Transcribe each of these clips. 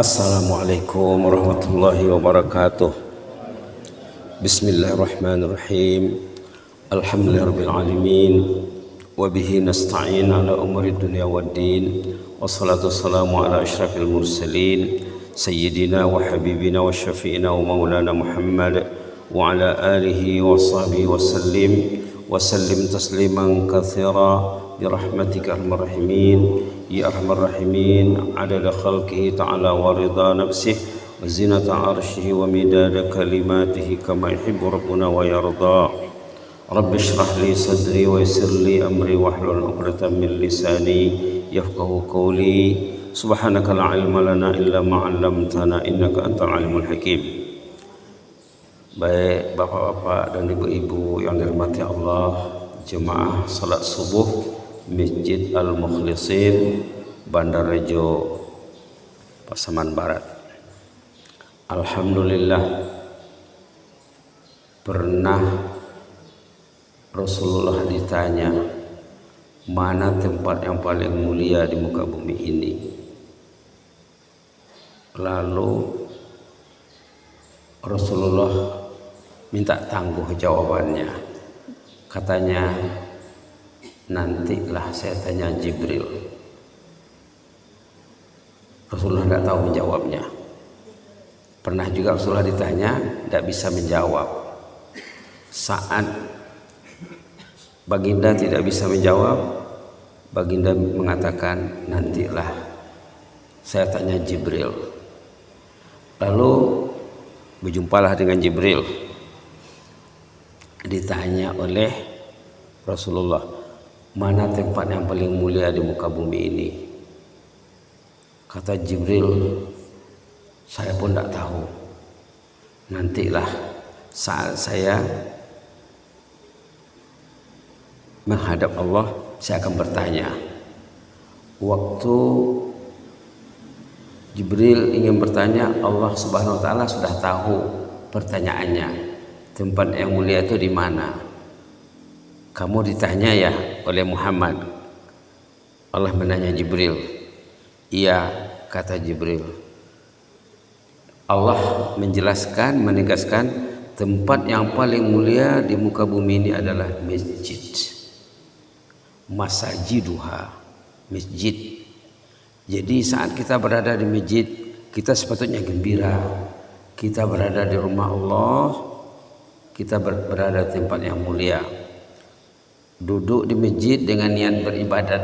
Assalamualaikum warahmatullahi wabarakatuh. Bismillahirrahmanirrahim. Alhamdulillahirabbil alamin. Wa bihi nasta'in ala umuri dunya waddin. Wassalatu wassalamu ala asyrafil mursalin sayyidina wa habibina wa syafi'ina wa maulana Muhammad wa ala alihi wa sahbihi wa sallim tasliman katsira bi rahmatika arhamar rahimin ya arhamar rahimin adada khalqihi ta'ala wa ridha nafsihi wa zinata arshihi wa midada kalimatihi kama yuhibbu rabbuna wa yarda. Rabbi shrah li sadri wa yassir li amri wahlul 'uqdatam min lisani yafqahu qawli. Subhanaka la ilma lana illa ma 'allamtana innaka antal alimul hakim. Baik bapak-bapak dan ibu-ibu yang dirahmati Allah, jemaah salat subuh Masjid Al-Mukhlisin Bandarrejo Pasaman Barat. Alhamdulillah, pernah Rasulullah ditanya, mana tempat yang paling mulia di muka bumi ini? Lalu Rasulullah minta tangguh jawabannya. Katanya, nantilah saya tanya Jibril. Rasulullah tidak tahu menjawabnya. Pernah juga Rasulullah ditanya, tidak bisa menjawab. Saat baginda tidak bisa menjawab, baginda mengatakan, nantilah saya tanya Jibril. Lalu berjumpalah dengan Jibril. Ditanya oleh Rasulullah, mana tempat yang paling mulia di muka bumi ini? Kata Jibril, saya pun tidak tahu. Nantilah saat saya menghadap Allah, saya akan bertanya. Waktu Jibril ingin bertanya, Allah Subhanahu wa taala sudah tahu pertanyaannya. Tempat yang mulia itu di mana? Kamu ditanya ya oleh Muhammad. Allah menanya Jibril. Iya, kata Jibril. Allah menjelaskan, menegaskan tempat yang paling mulia di muka bumi ini adalah masjid. Masajiduha, masjid. Jadi saat kita berada di masjid, kita sepatutnya gembira. Kita berada di rumah Allah, kita berada di tempat yang mulia. Duduk di masjid dengan niat beribadat.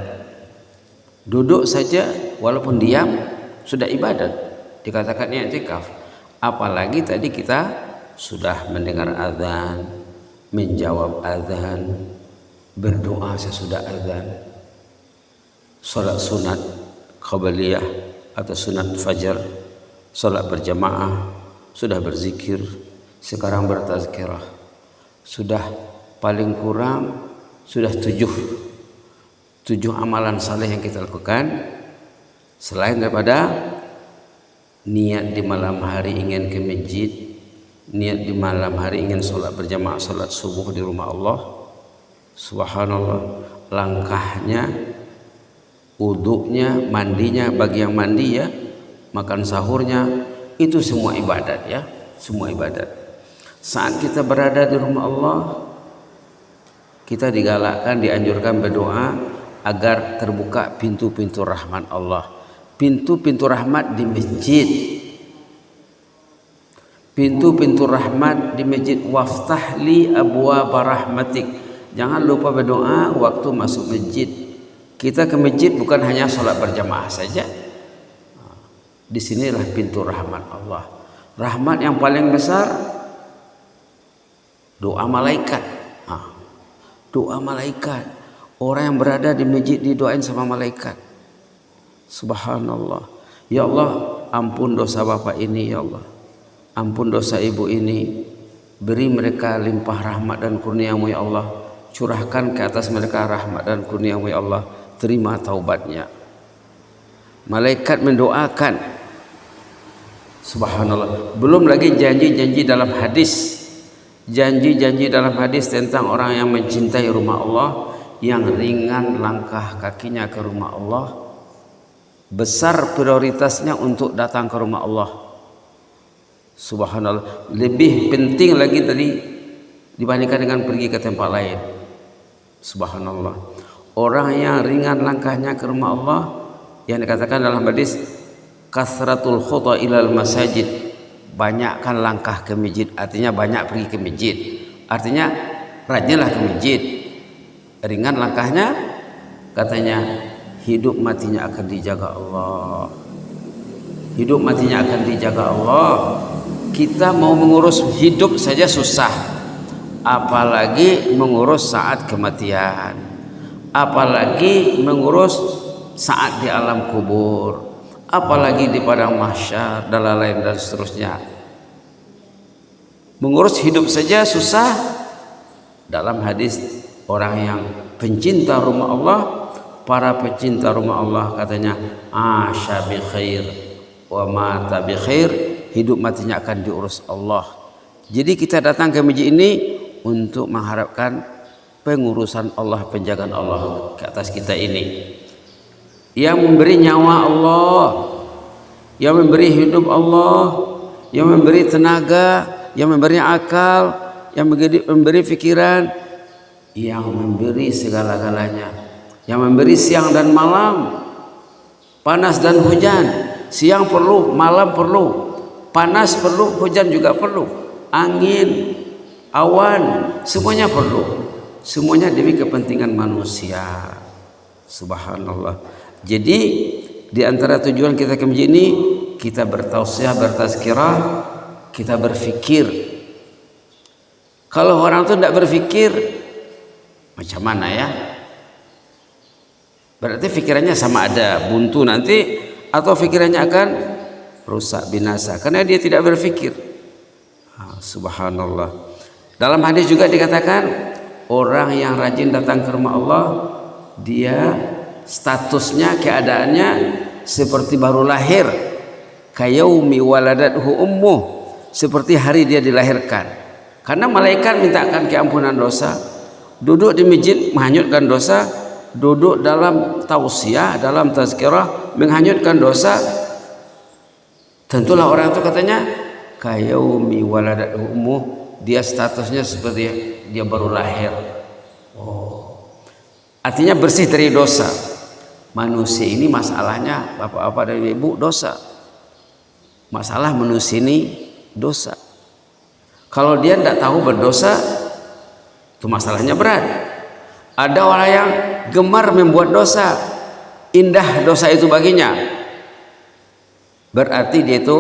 Duduk saja walaupun diam sudah ibadat, dikatakan i'tikaf. Apalagi tadi kita sudah mendengar azan, menjawab azan, berdoa sesudah azan, salat sunat qabliyah atau sunat fajar, salat berjamaah, sudah berzikir, sekarang bertazkirah. Sudah paling kurang sudah tujuh amalan saleh yang kita lakukan. Selain daripada niat di malam hari ingin ke masjid, niat di malam hari ingin sholat berjamaah, sholat subuh di rumah Allah. Subhanallah, langkahnya, wuduknya, mandinya, bagi yang mandi ya, makan sahurnya, itu semua ibadat ya, semua ibadat. Saat kita berada di rumah Allah, kita digalakkan, dianjurkan berdoa agar terbuka pintu-pintu rahmat Allah. Pintu-pintu rahmat di masjid. Pintu-pintu rahmat di masjid. Waftahli abwaaba rahmatik. Jangan lupa berdoa waktu masuk masjid. Kita ke masjid bukan hanya sholat berjamaah saja. Disinilah pintu rahmat Allah. Rahmat yang paling besar, doa malaikat. Doa malaikat. Orang yang berada di masjid didoain sama malaikat. Subhanallah. Ya Allah, ampun dosa bapak ini ya Allah. Ampun dosa ibu ini. Beri mereka limpah rahmat dan kurnia-Mu ya Allah. Curahkan ke atas mereka rahmat dan kurnia-Mu ya Allah. Terima taubatnya. Malaikat mendoakan. Subhanallah. Belum lagi janji-janji dalam hadis. Janji-janji dalam hadis tentang orang yang mencintai rumah Allah, yang ringan langkah kakinya ke rumah Allah, besar prioritasnya untuk datang ke rumah Allah. Subhanallah, lebih penting lagi tadi dibandingkan dengan pergi ke tempat lain. Subhanallah, orang yang ringan langkahnya ke rumah Allah, yang dikatakan dalam hadis kasratul khuta ilal masajid, banyakkan langkah ke masjid, artinya banyak pergi ke masjid, artinya rajinlah ke masjid. Ringan langkahnya, katanya hidup matinya akan dijaga Allah. Hidup matinya akan dijaga Allah. Kita mau mengurus hidup saja susah, apalagi mengurus saat kematian, apalagi mengurus saat di alam kubur, apalagi di padang mahsyar dan lain-lain dan seterusnya. Mengurus hidup saja susah. Dalam hadis, orang yang pencinta rumah Allah, para pencinta rumah Allah, katanya asya bi khair wa mata bi khair, hidup matinya akan diurus Allah. Jadi kita datang ke masjid ini untuk mengharapkan pengurusan Allah, penjagaan Allah ke atas kita ini. Yang memberi nyawa Allah, yang memberi hidup Allah, yang memberi tenaga, yang memberi akal, yang memberi pikiran, yang memberi segala-galanya, yang memberi siang dan malam, panas dan hujan. Siang perlu, malam perlu, panas perlu, hujan juga perlu, angin, awan, semuanya perlu. Semuanya demi kepentingan manusia. Subhanallah. Jadi di antara tujuan kita ke masjid ini, kita bertausiah, bertazkirah, kita berfikir. Kalau orang itu tidak berfikir, macam mana ya? Berarti pikirannya sama ada, buntu nanti, atau pikirannya akan rusak, binasa, karena dia tidak berfikir. Subhanallah. Dalam hadis juga dikatakan, orang yang rajin datang ke rumah Allah, dia statusnya, keadaannya seperti baru lahir, kayaumi waladathu ummuh, seperti hari dia dilahirkan. Karena malaikat mintakan keampunan dosa, duduk di masjid menghanyutkan dosa, duduk dalam tausiah, dalam tazkirah menghanyutkan dosa. Tentulah orang itu katanya kayaumi waladathu ummuh, dia statusnya seperti dia baru lahir. Artinya bersih dari dosa. Manusia ini masalahnya, bapak-bapak dan ibu, dosa. Masalah manusia ini dosa. Kalau dia tidak tahu berdosa, itu masalahnya berat. Ada orang yang gemar membuat dosa, indah dosa itu baginya, berarti dia itu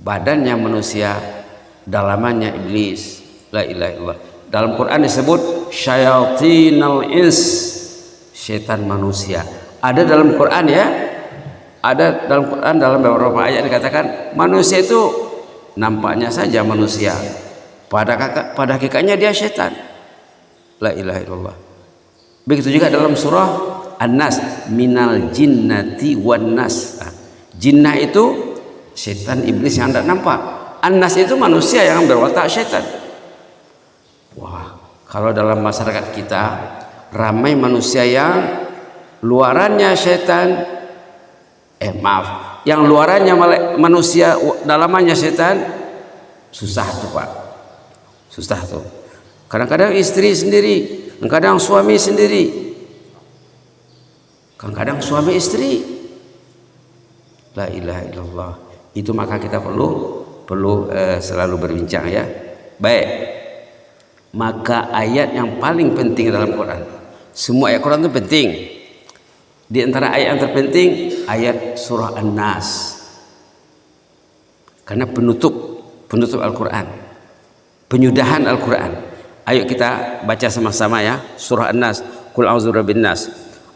badannya manusia, dalamannya iblis. La ilaha illallah. Dalam Quran disebut syayatinal ins, setan manusia. Ada dalam Quran ya, ada dalam Quran, dalam beberapa ayat dikatakan manusia itu nampaknya saja manusia, pada hakikatnya dia setan. La ilaha illallah. Begitu juga dalam surah An-Nas, minal jinnati wan nas. Jinnah itu setan, iblis yang tidak nampak. An-Nas itu manusia yang berwatak setan. Wah, kalau dalam masyarakat kita ramai manusia yang luarannya setan, yang luarannya manusia, dalamannya setan, susah tuh Pak, susah tuh. Kadang-kadang istri sendiri, kadang suami sendiri, kadang-kadang suami istri. La ilaha illallah. Itu maka kita perlu selalu berbincang ya. Baik, maka ayat yang paling penting dalam Quran, semua ayat Quran itu penting. Di antara ayat yang terpenting ayat surah An-Nas, karena penutup Al-Quran, penyudahan Al-Quran. Ayo kita baca sama-sama ya, surah An-Nas. Qul a'udzu birabbin nas.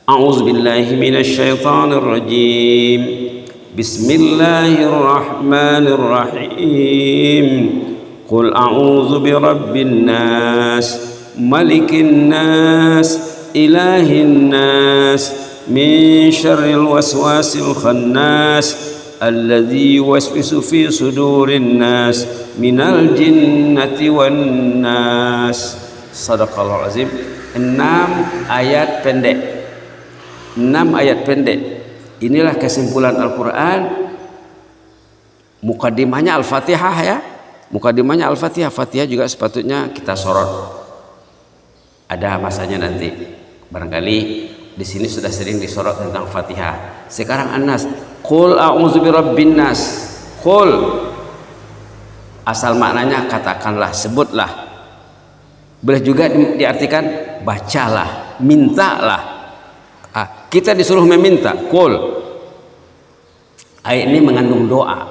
A'udzu billahi minasy syaithanir rajim. Bismillahirrahmanirrahim. Qul a'udzu birabbin nas, malikin nas, ilahin nas, min syarril waswasil khannas, alladzi yuwaswisu fi sudurin nas, minal jinnati wan nas. Sadaqallahul azim. 6 ayat pendek. Inilah kesimpulan Al-Quran. Mukaddimahnya Al-Fatihah ya. Mukaddimahnya Al-Fatihah. Fatihah juga sepatutnya kita sorot. Ada masanya nanti. Barangkali di sini sudah sering disorot tentang Fatihah. Sekarang An-Nas. Qul a'udzu birabbin nas. Qul. Asal maknanya katakanlah, sebutlah. Boleh juga diartikan bacalah, mintalah. Kita disuruh meminta. Qul. Ayat ini mengandung doa.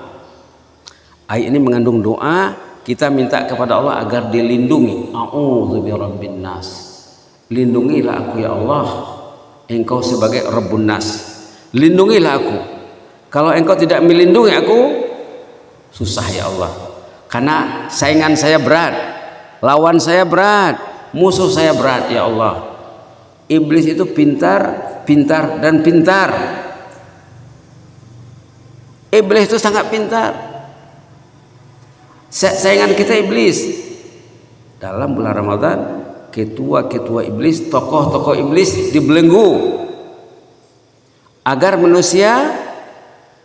Ayat ini mengandung doa. Kita minta kepada Allah agar dilindungi. A'udzu birabbin nas. Lindungilah aku ya Allah. Engkau sebagai Rabbun nas. Lindungilah aku. Kalau engkau tidak melindungi aku, susah ya Allah. Karena saingan saya berat, lawan saya berat, musuh saya berat ya Allah. Iblis itu pintar dan pintar. Iblis itu sangat pintar. Saingan kita iblis. Dalam bulan Ramadan, ketua-ketua iblis, tokoh-tokoh iblis dibelenggu agar manusia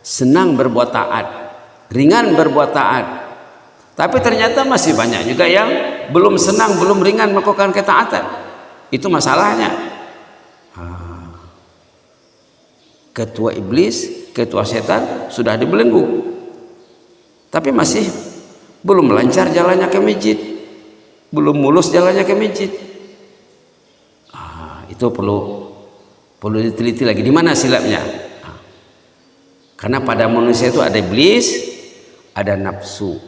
senang berbuat taat, ringan berbuat taat. Tapi ternyata masih banyak juga yang belum senang, belum ringan melakukan ketaatan. Itu masalahnya. Ketua iblis, ketua setan sudah dibelenggu, tapi masih belum lancar jalannya ke masjid, belum mulus jalannya ke masjid. Itu perlu diteliti lagi di mana silapnya. Karena pada manusia itu ada iblis, ada nafsu,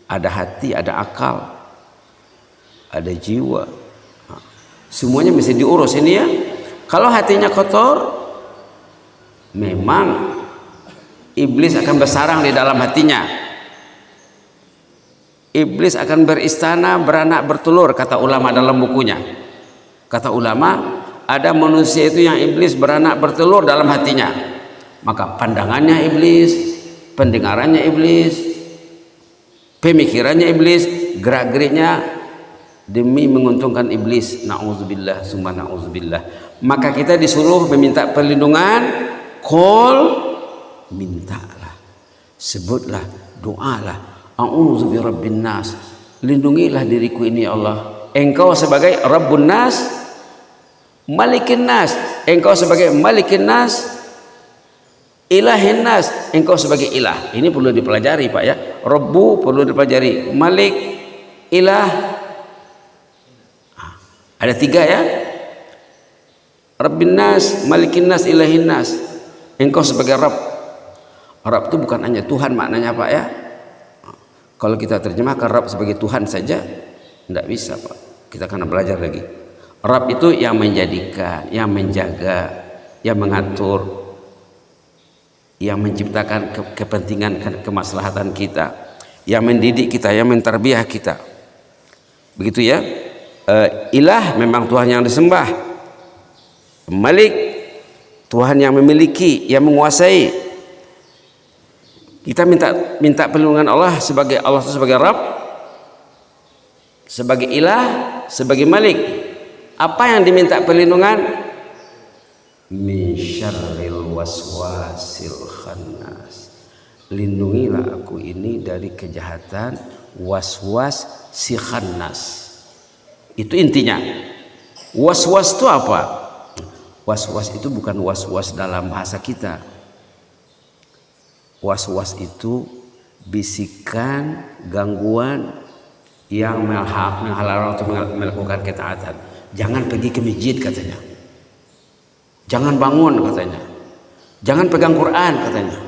ada hati, ada akal, ada jiwa. Semuanya mesti diurus ini ya. Kalau hatinya kotor, memang iblis akan bersarang di dalam hatinya. Iblis akan beristana, beranak bertelur, kata ulama dalam bukunya. Kata ulama, ada manusia itu yang iblis beranak bertelur dalam hatinya. Maka pandangannya iblis, pendengarannya iblis, pemikirannya iblis, gerak-geriknya demi menguntungkan iblis. Na'udzubillah, summa na'udzubillah. Maka kita disuruh meminta perlindungan. Qul, mintalah, sebutlah, doalah. A'udzu birabbin nas. Lindungilah diriku ini ya Allah. Engkau sebagai Rabbun nas, Malikin nas. Engkau sebagai Malikin nas, Ilahin nas. Engkau sebagai ilah. Ini perlu dipelajari Pak ya. Rabbu perlu dipelajari. Malik, ilah. Ada 3 ya. Rabbin nas, Malikin nas, Ilahin nas. Engkau sebagai Rabb. Rabb itu bukan hanya Tuhan maknanya Pak ya. Kalau kita terjemahkan Rabb sebagai Tuhan saja, tidak bisa Pak. Kita akan belajar lagi. Rabb itu yang menjadikan, yang menjaga, yang mengatur, yang menciptakan kepentingan, kemaslahatan kita, yang mendidik kita, yang mentarbiyah kita. Begitu ya. Ilah memang Tuhan yang disembah. Malik, Tuhan yang memiliki, yang menguasai. Kita minta perlindungan Allah sebagai Rabb, sebagai ilah, sebagai Malik. Apa yang diminta perlindungan? Min syarril waswasil khannas. Lindungilah aku ini dari kejahatan waswas si khannas. Itu intinya. Waswas itu apa? Was-was itu bukan was-was dalam bahasa kita. Was-was itu bisikan, gangguan yang menghalang untuk melakukan ketaatan. Jangan pergi ke masjid katanya. Jangan bangun katanya. Jangan pegang Quran katanya.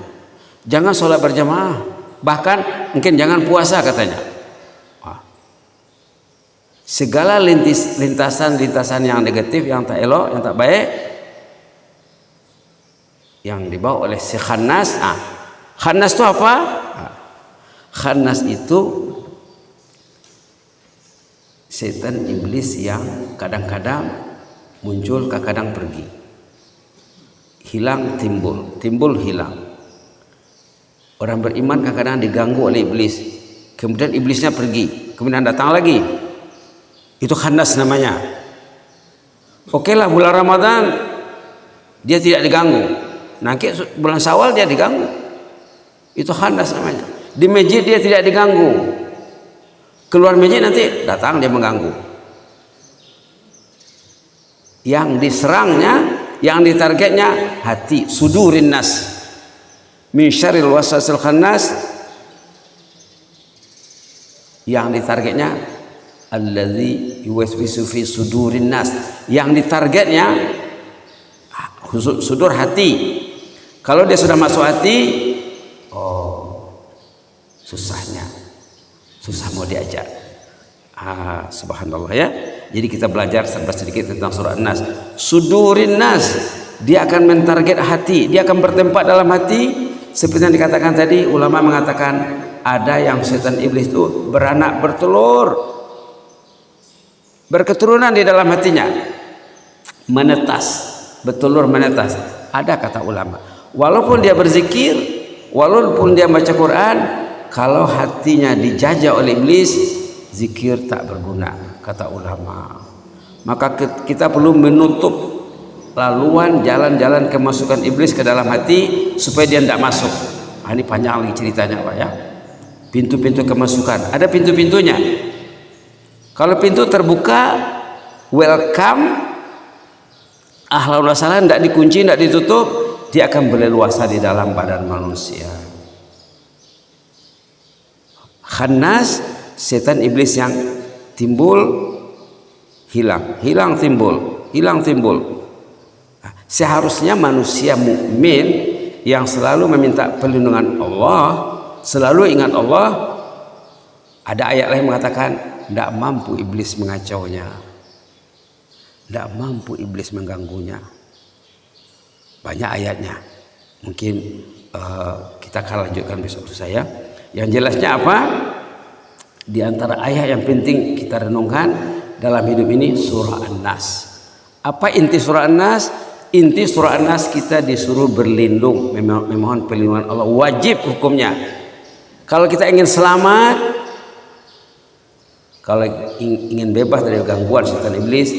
Jangan sholat berjamaah. Bahkan mungkin jangan puasa katanya. Segala lintasan-lintasan yang negatif, yang tak elok, yang tak baik, yang dibawa oleh si khannas. Khannas itu apa? Khannas itu setan iblis yang kadang-kadang muncul, kadang-kadang pergi, hilang, timbul, hilang. Orang beriman kadang-kadang diganggu oleh iblis, kemudian iblisnya pergi, kemudian datang lagi. Itu khannas namanya. Oke lah bulan Ramadan dia tidak diganggu. Nanti bulan Syawal dia diganggu, itu khannas namanya. Di masjid dia tidak diganggu, keluar masjid nanti datang dia mengganggu. Yang diserangnya, yang ditargetnya hati, sudurin nas min syarril waswasil khannas. Yang ditargetnya alladzi yuwaswisu fi sudurin nas, yang ditargetnya sudur hati. Kalau dia sudah masuk hati, oh susahnya, susah mau diajak. Subhanallah ya. Jadi kita belajar sedikit tentang surah An-Nas. Sudurin nas, dia akan mentarget hati, dia akan bertempat dalam hati. Seperti yang dikatakan tadi, ulama mengatakan ada yang setan iblis itu beranak bertelur, berketurunan di dalam hatinya, menetas, bertelur menetas. Ada kata ulama, walaupun dia berzikir, walaupun dia baca Quran, kalau hatinya dijajah oleh iblis, zikir tak berguna, kata ulama. Maka kita perlu menutup laluan jalan-jalan kemasukan iblis ke dalam hati supaya dia tidak masuk. Ini panjang lagi ceritanya Pak ya. Pintu-pintu kemasukan, ada pintu-pintunya. Kalau pintu terbuka, welcome, ahlan wa sahlan, tidak dikunci, tidak ditutup, dia akan berleluasa di dalam badan manusia. Khannas, setan iblis yang timbul, hilang, hilang, timbul, hilang, timbul. Seharusnya manusia mukmin yang selalu meminta perlindungan Allah, selalu ingat Allah. Ada ayat lain mengatakan tidak mampu iblis mengacaunya, tidak mampu iblis mengganggunya. Banyak ayatnya, mungkin kita akan lanjutkan besok saya. Yang jelasnya apa? Di antara ayat yang penting kita renungkan dalam hidup ini surah An-Nas. Apa inti surah An-Nas? Inti surah An-Nas kita disuruh berlindung, memohon perlindungan Allah, wajib hukumnya. Kalau kita ingin selamat, kalau ingin bebas dari gangguan setan iblis,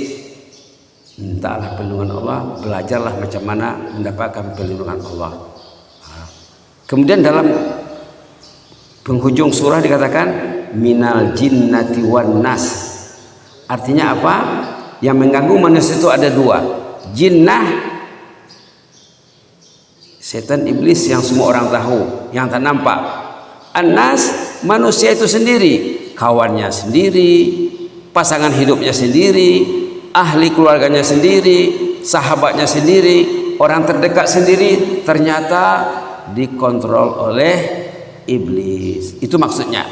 mintalah perlindungan Allah, belajarlah macam mana mendapatkan perlindungan Allah. Kemudian dalam penghujung surah dikatakan minal jinnati wan nas. Artinya apa? Yang mengganggu manusia itu ada dua. Jinnah, setan iblis yang semua orang tahu, yang tak nampak. An-nas, manusia itu sendiri, kawannya sendiri, pasangan hidupnya sendiri, ahli keluarganya sendiri, sahabatnya sendiri, orang terdekat sendiri, ternyata dikontrol oleh iblis. Itu maksudnya.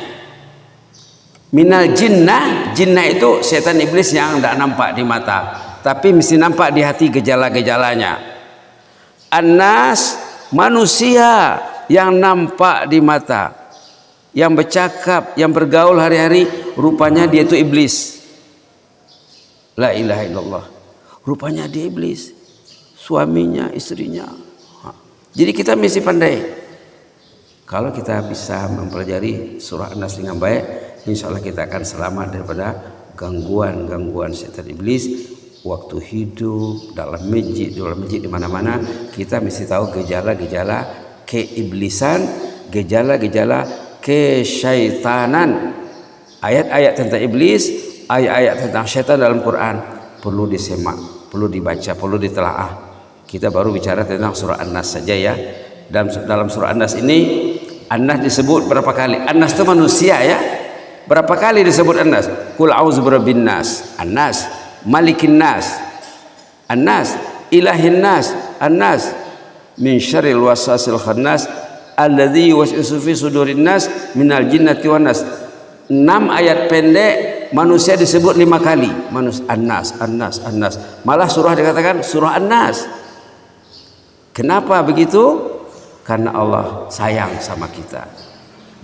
Minal jinnah, jinnah itu setan iblis yang tidak nampak di mata, tapi mesti nampak di hati gejala-gejalanya. An-nas, manusia yang nampak di mata, yang bercakap, yang bergaul hari-hari, rupanya dia itu iblis. La ilaha illallah. Rupanya dia iblis, suaminya, istrinya. Jadi kita mesti pandai. Kalau kita bisa mempelajari surah An-Nas dengan baik, insya Allah kita akan selamat daripada gangguan-gangguan setan iblis. Waktu hidup, dalam masjid di mana-mana, kita mesti tahu gejala-gejala keiblisan, gejala-gejala kesyaitanan. Ayat-ayat tentang iblis, ayat-ayat tentang syaitan dalam Quran perlu disemak, perlu dibaca, perlu ditelaah. Kita baru bicara tentang surah An-Nas saja ya. Dalam surah An-Nas ini, An-Nas disebut berapa kali? An-Nas itu manusia ya. Berapa kali disebut An-Nas? Qul a'udzu birabbin nas, An-Nas, Malikin nas, An-Nas, Ilahin nas, An-Nas, min syarril waswasil khannas alladzi yuwaswisu fi sudurin nas minal jinnati wan nas. 6 ayat pendek, manusia disebut 5 kali. An-Nas, An-Nas, An-Nas. Malah surah dikatakan surah An-Nas. Kenapa begitu? Karena Allah sayang sama kita.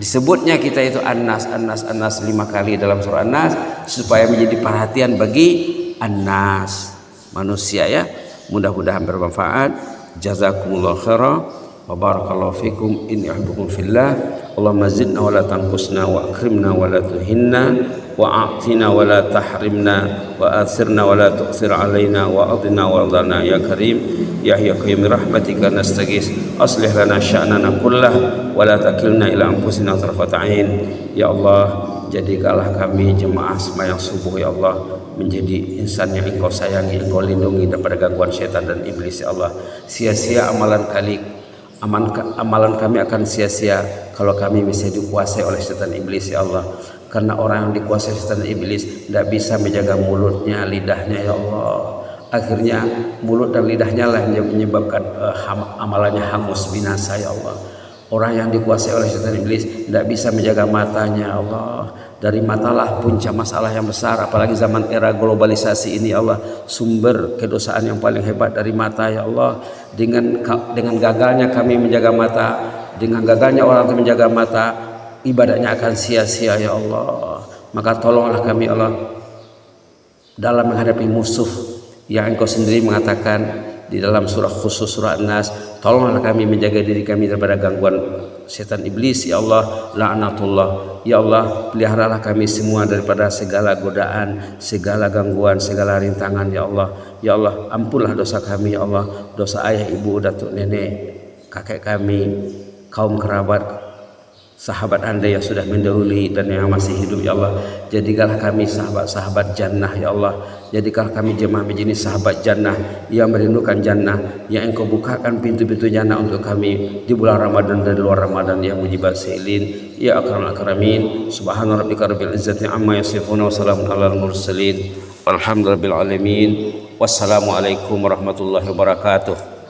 Disebutnya kita itu An-Nas, An-Nas, An-Nas 5 kali dalam surah An-Nas supaya menjadi perhatian bagi An-Nas, manusia ya. Mudah-mudahan bermanfaat. Jazakumullah khairan. wa barakallahu fikum. Inni uhibbukum fillah. Allahumma zidna wa la tanqusna wa akrimna wa la tuhinna wa a'tina wa la tahrimna wa athirna wa la tu'thir alaina wa adina wa ardana ya karim ya hayyu qayyum rahmatika nastaghis aslih lana sya'nana kullah wa la takilna ila anfusina tarfata ain. Ya Allah, jadikanlah kami jemaah sembahyang subuh ya Allah menjadi insan yang Engkau sayangi, Engkau lindungi daripada gangguan syaitan dan iblis ya Allah. Sia-sia amalan kami akan sia-sia kalau kami bisa dikuasai oleh setan iblis ya Allah. Karena orang yang dikuasai setan iblis tidak bisa menjaga mulutnya, lidahnya ya Allah. Akhirnya mulut dan lidahnya lah yang menyebabkan amalannya hangus binasa ya Allah. Orang yang dikuasai oleh setan iblis tidak bisa menjaga matanya Allah. Dari matalah puncak masalah yang besar, apalagi zaman era globalisasi ini Allah. Sumber kedosaan yang paling hebat dari mata ya Allah. Dengan gagalnya kami menjaga mata, dengan gagalnya orang itu menjaga mata, ibadahnya akan sia-sia ya Allah. Maka tolonglah kami Allah dalam menghadapi musuh yang Engkau sendiri mengatakan di dalam surah khusus surah An-Nas, tolonglah kami menjaga diri kami daripada gangguan setan iblis ya Allah, laknatullah ya Allah. Peliharalah kami semua daripada segala godaan, segala gangguan, segala rintangan ya Allah. Ya Allah, ampunlah dosa kami ya Allah, dosa ayah, ibu, datuk, nenek, kakek kami, kaum kerabat, sahabat Anda yang sudah mendahului dan yang masih hidup ya Allah. Jadikanlah kami sahabat-sahabat jannah ya Allah. Jadikanlah kami jemaah menjadi sahabat jannah yang merindukan jannah, yang Engkau bukakan pintu-pintu jannah untuk kami di bulan Ramadan dan di luar Ramadan ya mujibat sa'ilin ya akramul akramin. Subhana rabbika rabbil izzati amma yasifun wa salamun alal mursalin walhamdulillahil alamin. Wassalamualaikum warahmatullahi wabarakatuh.